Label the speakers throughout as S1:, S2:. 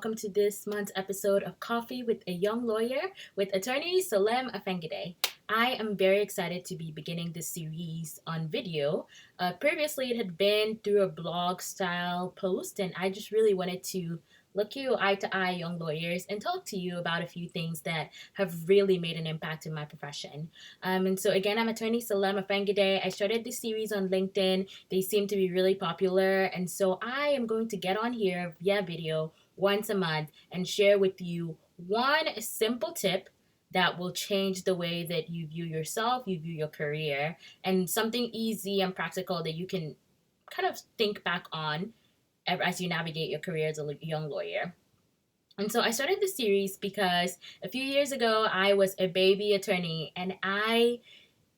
S1: welcome to this month's episode of Coffee with a Young Lawyer with attorney Salem Afengide. I am very excited to be beginning this series on video. Previously, it had been through a blog style post, and I just really wanted to look you eye to eye, young lawyers, and talk to you about a few things that have really made an impact in my profession. And so, again, I'm attorney Salem Afengide. I started this series on LinkedIn. They seem to be really popular, and so I am going to get on here via video once a month and share with you one simple tip that will change the way that you view yourself, you view your career, and something easy and practical that you can kind of think back on as you navigate your career as a young lawyer. And so I started this series because a few years ago I was a baby attorney, and I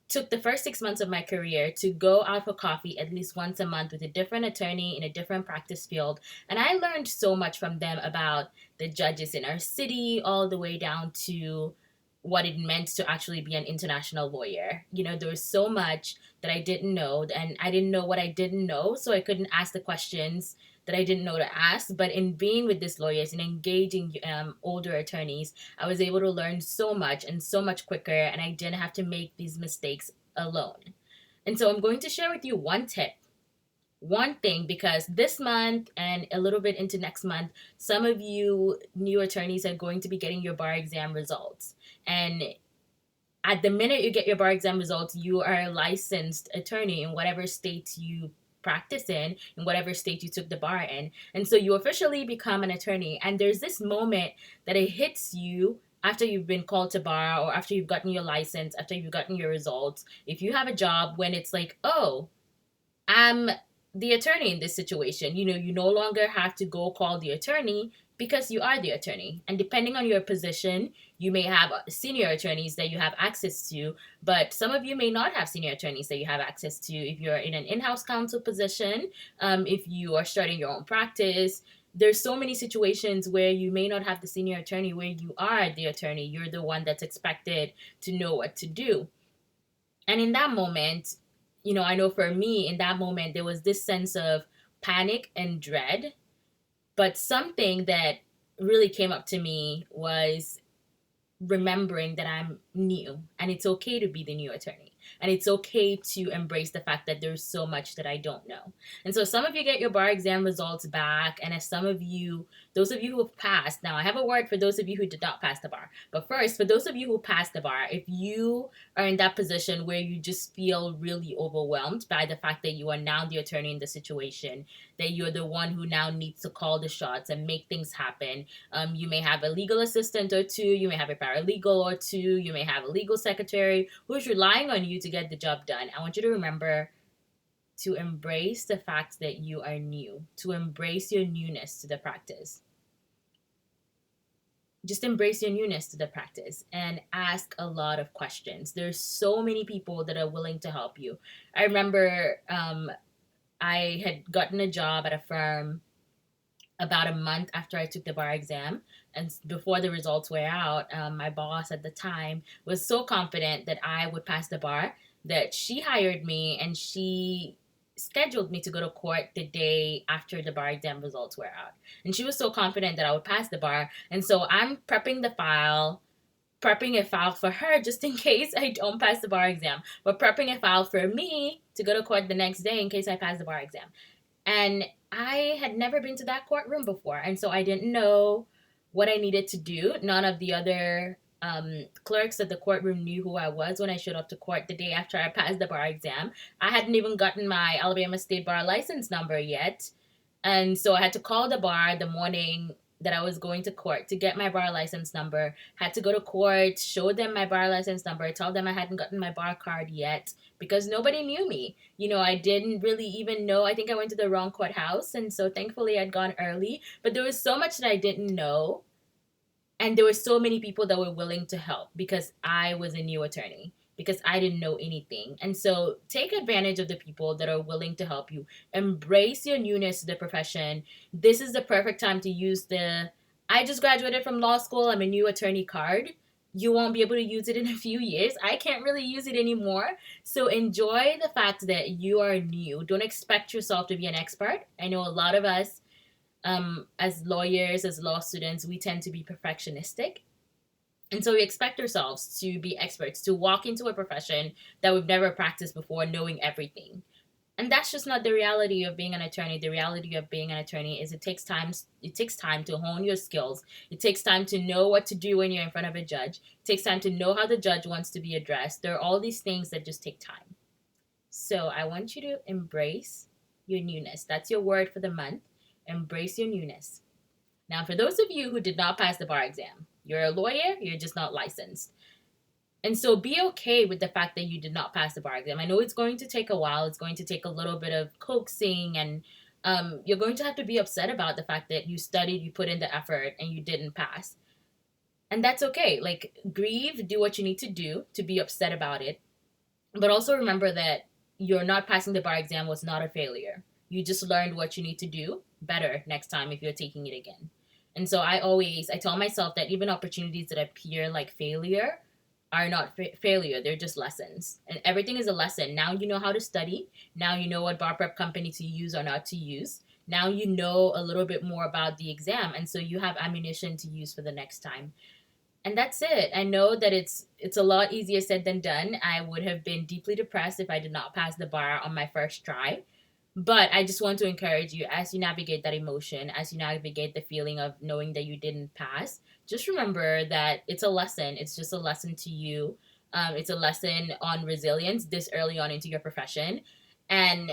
S1: took the first 6 months of my career to go out for coffee at least once a month with a different attorney in a different practice field. And I learned so much from them about the judges in our city, all the way down to what it meant to actually be an international lawyer. There was so much that I didn't know, and I didn't know what I didn't know, so I couldn't ask the questions that I didn't know to ask. But in being with these lawyers and engaging older attorneys, I was able to learn so much and so much quicker, and I didn't have to make these mistakes alone. And so I'm going to share with you one tip, one thing, because this month and a little bit into next month, some of you new attorneys are going to be getting your bar exam results. And at the minute you get your bar exam results, you are a licensed attorney in whatever state you practice in whatever state you took the bar in. And so you officially become an attorney. And there's this moment that it hits you after you've been called to bar, or after you've gotten your license, after you've gotten your results. If you have a job, when it's like, oh, I'm the attorney in this situation. You no longer have to go call the attorney because you are the attorney. And depending on your position, you may have senior attorneys that you have access to, but some of you may not have senior attorneys that you have access to. If you're in an in-house counsel position, if you are starting your own practice, there's so many situations where you may not have the senior attorney, where you are the attorney. You're the one that's expected to know what to do. And in that moment, I know for me, in that moment, there was this sense of panic and dread. But something that really came up to me was remembering that I'm new, and it's okay to be the new attorney. And it's okay to embrace the fact that there's so much that I don't know. And so some of you get your bar exam results back, and as some of you, those of you who have passed, now I have a word for those of you who did not pass the bar. But first, for those of you who passed the bar, if you are in that position where you just feel really overwhelmed by the fact that you are now the attorney in the situation, that you're the one who now needs to call the shots and make things happen. You may have a legal assistant or two, you may have a paralegal or two, you may have a legal secretary who's relying on you to get the job done. I want you to remember to embrace the fact that you are new, to embrace your newness to the practice. Just embrace your newness to the practice and ask a lot of questions. There's so many people that are willing to help you. I remember I had gotten a job at a firm about a month after I took the bar exam, and before the results were out, my boss at the time was so confident that I would pass the bar that she hired me, and she scheduled me to go to court the day after the bar exam results were out. And she was so confident that I would pass the bar, and so I'm prepping a file for her just in case I don't pass the bar exam, but prepping a file for me to go to court the next day in case I pass the bar exam. And I had never been to that courtroom before, and so I didn't know what I needed to do. None of the other clerks at the courtroom knew who I was when I showed up to court the day after I passed the bar exam. I hadn't even gotten my Alabama State Bar license number yet, and so I had to call the bar the morning that I was going to court to get my bar license number. Had to go to court, show them my bar license number, tell them I hadn't gotten my bar card yet because nobody knew me. I didn't really even know. I think I went to the wrong courthouse, and so thankfully I'd gone early. But there was so much that I didn't know, and there were so many people that were willing to help because I was a new attorney, because I didn't know anything. And so take advantage of the people that are willing to help you. Embrace your newness to the profession. This is the perfect time to use the I just graduated from law school, I'm a new attorney card. You won't be able to use it in a few years. I can't really use it anymore. So enjoy the fact that you are new. Don't expect yourself to be an expert. I know a lot of us As lawyers, as law students, we tend to be perfectionistic. And so we expect ourselves to be experts, to walk into a profession that we've never practiced before, knowing everything. And that's just not the reality of being an attorney. The reality of being an attorney is it takes time to hone your skills. It takes time to know what to do when you're in front of a judge. It takes time to know how the judge wants to be addressed. There are all these things that just take time. So I want you to embrace your newness. That's your word for the month. Embrace your newness. Now, for those of you who did not pass the bar exam, you're a lawyer, you're just not licensed. And so be okay with the fact that you did not pass the bar exam. I know it's going to take a while, it's going to take a little bit of coaxing, and you're going to have to be upset about the fact that you studied, you put in the effort, and you didn't pass. And that's okay. Like, grieve, do what you need to do to be upset about it. But also remember that you're not passing the bar exam was not a failure. You just learned what you need to do better next time if you're taking it again. And so I tell myself that even opportunities that appear like failure are not failure, they're just lessons. And everything is a lesson. Now you know how to study. Now you know what bar prep company to use or not to use. Now you know a little bit more about the exam, and so you have ammunition to use for the next time. And that's it. I know that it's a lot easier said than done. I would have been deeply depressed if I did not pass the bar on my first try. But I just want to encourage you, as you navigate that emotion, as you navigate the feeling of knowing that you didn't pass, just remember that it's a lesson. It's just a lesson to you. It's a lesson on resilience this early on into your profession. And,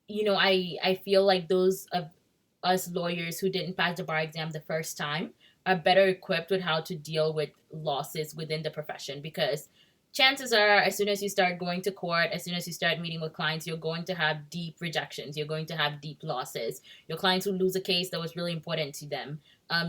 S1: I feel like those of us lawyers who didn't pass the bar exam the first time are better equipped with how to deal with losses within the profession, because chances are, as soon as you start going to court, as soon as you start meeting with clients, you're going to have deep rejections, you're going to have deep losses. Your clients will lose a case that was really important to them.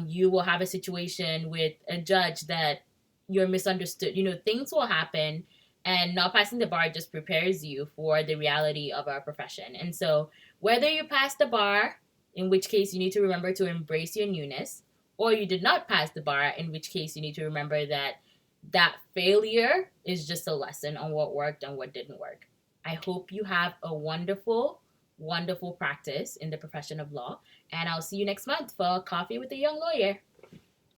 S1: You will have a situation with a judge that you're misunderstood. Things will happen, and not passing the bar just prepares you for the reality of our profession. And so whether you pass the bar, in which case you need to remember to embrace your newness, or you did not pass the bar, in which case you need to remember that failure is just a lesson on what worked and what didn't work. I hope you have a wonderful, wonderful practice in the profession of law, and I'll see you next month for Coffee with a Young Lawyer.